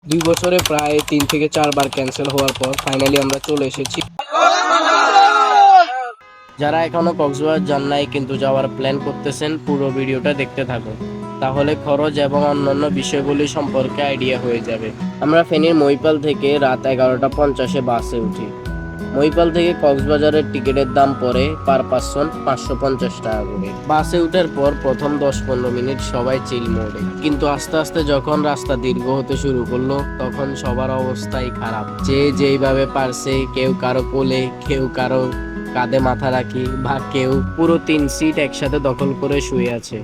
2 বছরে প্রায় 3 থেকে 4 বার ক্যান্সেল হওয়ার পর ফাইনালি আমরা চলে এসেছি। যারা এখনো কক্সবাজার যান নাই কিন্তু যাওয়ার প্ল্যান করতেছেন, পুরো ভিডিওটা দেখতে থাকুন, তাহলে খরচ এবং অন্যান্য বিষয়গুলি সম্পর্কে আইডিয়া হয়ে যাবে। আমরা ফেনীর মহিপাল থেকে রাত 11টা 50-এ বাসে উঠি। মহিপাল থেকে কক্সবাজারের টিকিটের দাম পড়ে পার পারসন 550 টাকা করে। বাসে উঠার পর প্রথম 10-15 মিনিট সবাই চিল মোডে, কিন্তু আস্তে আস্তে যখন রাস্তা দীর্ঘ হতে শুরু করলো তখন সবার অবস্থাই খারাপ। যে যেইভাবে পারছে, কেউ কারো কোলে, কেউ কারো কাঁধে মাথা রাখি, বা কেউ পুরো 3 সিট একসাথে দখল করে শুয়ে আছে।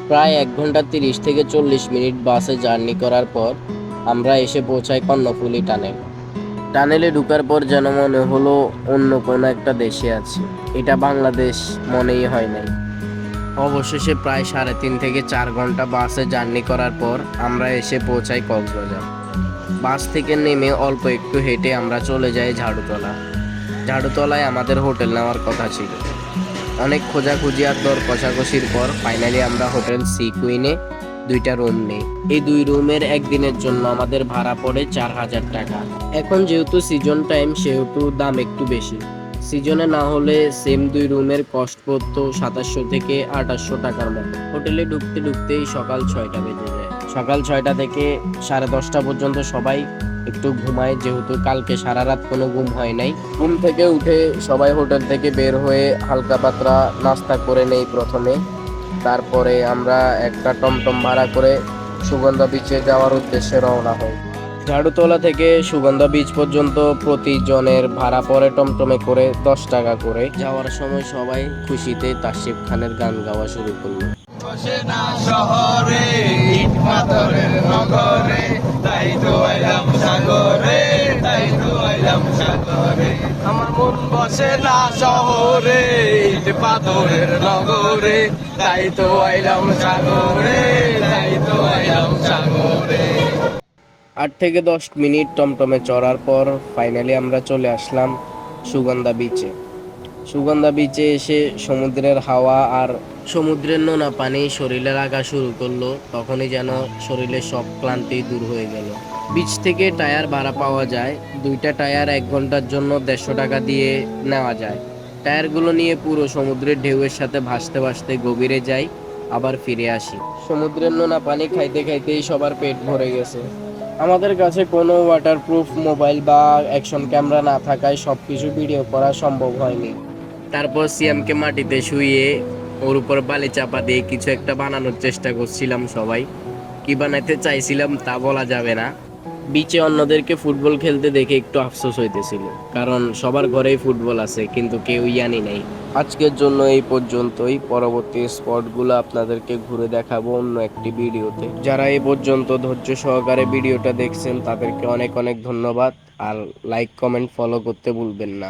প্রায় 1 ঘন্টা 30 থেকে 40 মিনিট বাসে জার্নি করার পর আমরা এসে পৌঁছাই কর্ণফুলী টানেল। টানেলে ঢুকার পর যেন মনে হলো অন্য কোনো একটা দেশে আছি, এটা বাংলাদেশ মনেই হয় নাই। অবশেষে প্রায় 3.5 থেকে 4 ঘন্টা বাসে জার্নি করার পর আমরা এসে পৌঁছাই কক্সবাজার। বাস থেকে নেমে অল্প একটু হেঁটে আমরা চলে যাই ঝাড়ুতলা। ঝাড়ুতলায় আমাদের হোটেল নেওয়ার কথা ছিল। অনেক খোঁজাখুঁজি আর দর কষাকষির পর ফাইনালি আমরা হোটেল সি কুইনে 2টা রুম নেই। এই 2 রুমের একদিনের জন্য আমাদের ভাড়া পড়ে 4000 টাকা। এখন যেহেতু সিজন টাইম সেহেতু দাম একটু বেশি। সিজনে না হলে সেম 2 রুমের কস্ট পড়তো 2700 থেকে 2800 টাকার মতো। হোটেলে ঢুকতে ঢুকতেই সকাল 6টা বেজে যায়। সকাল 6টা থেকে 10:30 পর্যন্ত সবাই একটু ঘুমায়, যেহেতু কালকে সারা রাত কোনো ঘুম হয় নাই। ঘুম থেকে উঠে সবাই হোটেল থেকে বের হয়ে হালকা পাতলা নাস্তা করে নেই প্রথমে। তারপরে আমরা একটা টমটম ভাড়া করে সুগন্ধা বিচে যাওয়ার উদ্দেশ্যে রওনা হই। ঝাড়ুতলা থেকে সুগন্ধা বিচ পর্যন্ত প্রতিজনের ভাড়া পড়ে টমটমে করে 10 টাকা করে। যাওয়ার সময় সবাই খুশিতে তাসিফ খানের গান গাওয়া শুরু করলো। বসে না শহরে, ইট পাথরের নগরে, তাই তো আইলাম সাগরে, তাই তো আইলাম সাগরে। আমার মন বসে না শহরে, ইট পাথরের নগরে, তাই তো আইলাম সাগরে, তাই তো আইলাম সাগরে। 8 থেকে 10 মিনিট টমটমে চড়ার পর ফাইনালি আমরা চলে আসলাম সুগন্ধা বিচে। সুগন্ধা বিচে এসে সমুদ্রের হাওয়া আর সমুদ্রের নোনা পানি শরীরে লাগা শুরু করলো, তখনই যেন শরীরের সব ক্লান্তি দূর হয়ে গেল। বিচ থেকে টায়ার ভাড়া পাওয়া যায়। 2টা টায়ার 1 ঘন্টার জন্য 150 টাকা দিয়ে নেওয়া যায়। টায়ারগুলো নিয়ে পুরো সমুদ্রের ঢেউয়ের সাথে ভাসতে ভাসতে গভীরে যাই, আবার ফিরে আসি। সমুদ্রের নোনা পানি খাইতে খাইতেই সবার পেট ভরে গেছে। আমাদের কাছে কোনো ওয়াটারপ্রুফ মোবাইল বা অ্যাকশন ক্যামেরা না থাকায় সবকিছু ভিডিও করা সম্ভব হয়নি। তারপর সিয়ামকে মাটিতে শুইয়ে ওর উপর বালি চাপা দিয়ে কিছু একটা বানানোর চেষ্টা করছিলাম সবাই। কি বানাইতে চাইছিলাম তা বলা যাবে না। বিচে অন্যদেরকে ফুটবল খেলতে দেখে একটু আফসোস হইতেছিল, কারণ সবার ঘরেই ফুটবল আছে কিন্তু কেউই জানি নাই। আজকের জন্য এই পর্যন্তই। পরবর্তী স্পটগুলো আপনাদেরকে ঘুরে দেখাবো অন্য একটি ভিডিওতে। যারা এই পর্যন্ত ধৈর্য সহকারে ভিডিওটা দেখছেন তাদেরকে অনেক অনেক ধন্যবাদ। আর লাইক কমেন্ট ফলো করতে ভুলবেন না।